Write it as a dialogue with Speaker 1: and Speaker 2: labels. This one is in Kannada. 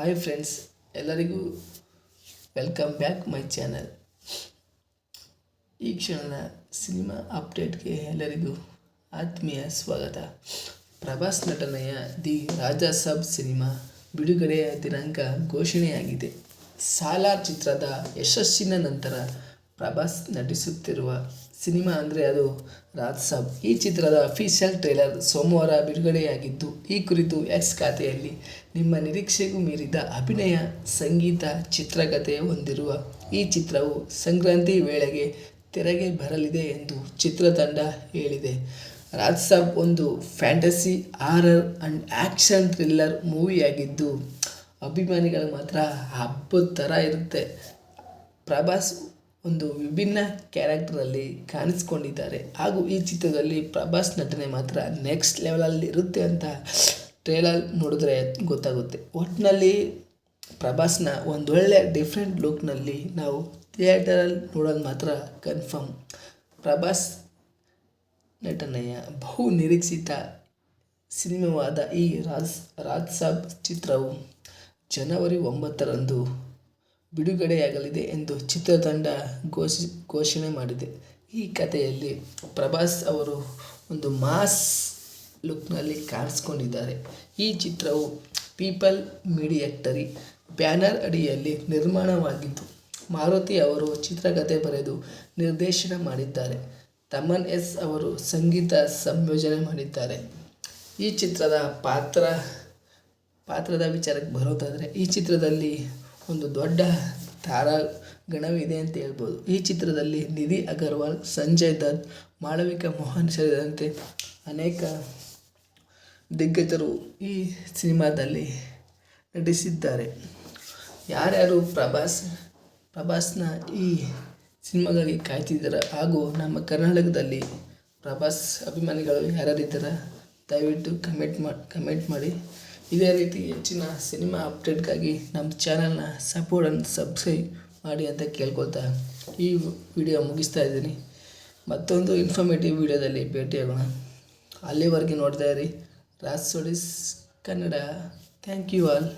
Speaker 1: ಹಾಯ್ ಫ್ರೆಂಡ್ಸ್, ಎಲ್ಲರಿಗೂ ವೆಲ್ಕಮ್ ಬ್ಯಾಕ್ ಮೈ ಚಾನಲ್. ಈ ಕ್ಷಣದ ಸಿನಿಮಾ ಅಪ್ಡೇಟ್ಗೆ ಎಲ್ಲರಿಗೂ ಆತ್ಮೀಯ ಸ್ವಾಗತ. ಪ್ರಭಾಸ್ ನಟನೆಯ ದಿ ರಾಜಾ ಸಾಬ್ ಸಿನಿಮಾ ಬಿಡುಗಡೆಯ ದಿನಾಂಕ ಘೋಷಣೆಯಾಗಿದೆ. ಸಾಲಾರ್ ಚಿತ್ರದ ಯಶಸ್ಸಿನ ನಂತರ ಪ್ರಭಾಸ್ ನಟಿಸುತ್ತಿರುವ ಸಿನಿಮಾ ಅಂದರೆ ಅದು ರಾಜ್ ಸಾಬ್. ಈ ಚಿತ್ರದ ಅಫಿಷಿಯಲ್ ಟ್ರೇಲರ್ ಸೋಮವಾರ ಬಿಡುಗಡೆಯಾಗಿದ್ದು, ಈ ಕುರಿತು ಎಕ್ಸ್ ಖಾತೆಯಲ್ಲಿ ನಿಮ್ಮ ನಿರೀಕ್ಷೆಗೂ ಮೀರಿದ ಅಭಿನಯ, ಸಂಗೀತ, ಚಿತ್ರಕಥೆ ಹೊಂದಿರುವ ಈ ಚಿತ್ರವು ಸಂಕ್ರಾಂತಿ ವೇಳೆಗೆ ತೆರೆಗೆ ಬರಲಿದೆ ಎಂದು ಚಿತ್ರತಂಡ ಹೇಳಿದೆ. ರಾಜ್ ಸಾಬ್ ಒಂದು fantasy, horror and action thriller ಮೂವಿಯಾಗಿದ್ದು, ಅಭಿಮಾನಿಗಳು ಮಾತ್ರ ಹಬ್ಬದ ಥರ ಇರುತ್ತೆ. ಪ್ರಭಾಸ್ ಒಂದು ವಿಭಿನ್ನ ಕ್ಯಾರೆಕ್ಟರಲ್ಲಿ ಕಾಣಿಸ್ಕೊಂಡಿದ್ದಾರೆ ಹಾಗೂ ಈ ಚಿತ್ರದಲ್ಲಿ ಪ್ರಭಾಸ್ ನಟನೆ ಮಾತ್ರ ನೆಕ್ಸ್ಟ್ ಲೆವೆಲಲ್ಲಿ ಇರುತ್ತೆ ಅಂತ ಟ್ರೇಲರ್ ನೋಡಿದ್ರೆ ಗೊತ್ತಾಗುತ್ತೆ. ಒಟ್ಟಿನಲ್ಲಿ ಪ್ರಭಾಸ್ನ ಒಂದೊಳ್ಳೆ ಡಿಫ್ರೆಂಟ್ ಲುಕ್ನಲ್ಲಿ ನಾವು ಥಿಯೇಟರಲ್ಲಿ ನೋಡೋದು ಮಾತ್ರ ಕನ್ಫರ್ಮ್. ಪ್ರಭಾಸ್ ನಟನೆಯ ಬಹು ನಿರೀಕ್ಷಿತ ಸಿನಿಮಾವಾದ ಈ ರಾಜ್ ಸಾಬ್ ಚಿತ್ರವು ಜನವರಿ 9ರಂದು ಬಿಡುಗಡೆಯಾಗಲಿದೆ ಎಂದು ಚಿತ್ರತಂಡ ಘೋಷಣೆ ಮಾಡಿದೆ. ಈ ಕಥೆಯಲ್ಲಿ ಪ್ರಭಾಸ್ ಅವರು ಒಂದು ಮಾಸ್ ಲುಕ್ನಲ್ಲಿ ಕಾಣಿಸ್ಕೊಂಡಿದ್ದಾರೆ. ಈ ಚಿತ್ರವು ಪೀಪಲ್ ಮೀಡಿಯಾಟರಿ ಬ್ಯಾನರ್ ಅಡಿಯಲ್ಲಿ ನಿರ್ಮಾಣವಾಗಿದ್ದು, ಮಾರುತಿ ಅವರು ಚಿತ್ರಕಥೆ ಬರೆದು ನಿರ್ದೇಶನ ಮಾಡಿದ್ದಾರೆ. ತಮನ್ ಎಸ್ ಅವರು ಸಂಗೀತ ಸಂಯೋಜನೆ ಮಾಡಿದ್ದಾರೆ. ಈ ಚಿತ್ರದ ಪಾತ್ರದ ವಿಚಾರಕ್ಕೆ ಬರೋದಾದರೆ, ಈ ಚಿತ್ರದಲ್ಲಿ ಒಂದು ದೊಡ್ಡ ತಾರಾಗಣವಿದೆ ಅಂತ ಹೇಳ್ಬೋದು. ಈ ಚಿತ್ರದಲ್ಲಿ ನಿಧಿ ಅಗರ್ವಾಲ್, ಸಂಜಯ್ ದತ್, ಮಾಳವಿಕಾ ಮೋಹನ್ ಸೇರಿದಂತೆ ಅನೇಕ ದಿಗ್ಗಜರು ಈ ಸಿನಿಮಾದಲ್ಲಿ ನಟಿಸಿದ್ದಾರೆ. ಯಾರ್ಯಾರು ಪ್ರಭಾಸ್ನ ಈ ಸಿನಿಮಾಗಾಗಿ ಕಾಯ್ತಿದ್ದಾರೆ ಹಾಗೂ ನಮ್ಮ ಕರ್ನಾಟಕದಲ್ಲಿ ಪ್ರಭಾಸ್ ಅಭಿಮಾನಿಗಳು ಯಾರ್ಯಾರಿದ್ದಾರೆ ದಯವಿಟ್ಟು ಕಮೆಂಟ್ ಮಾಡಿ. ಇದೇ ರೀತಿ ಹೆಚ್ಚಿನ ಸಿನಿಮಾ ಅಪ್ಡೇಟ್ಗಾಗಿ ನಮ್ಮ ಚಾನಲ್ನ ಸಪೋರ್ಟ್ ಆ್ಯಂಡ್ ಸಬ್ಸ್ಕ್ರೈಬ್ ಮಾಡಿ ಅಂತ ಕೇಳ್ಕೊಳ್ತಾ ಈ ವಿಡಿಯೋ ಮುಗಿಸ್ತಾ ಇದ್ದೀನಿ. ಮತ್ತೊಂದು ಇನ್ಫಾರ್ಮೇಟಿವ್ ವಿಡಿಯೋದಲ್ಲಿ ಭೇಟಿಯಾಗೋಣ. ಅಲ್ಲಿವರೆಗೆ ನೋಡ್ತಾ ಇರಿ ರಾಜ್ ಸೋಡಿಸ್ ಕನ್ನಡ. Thank you all.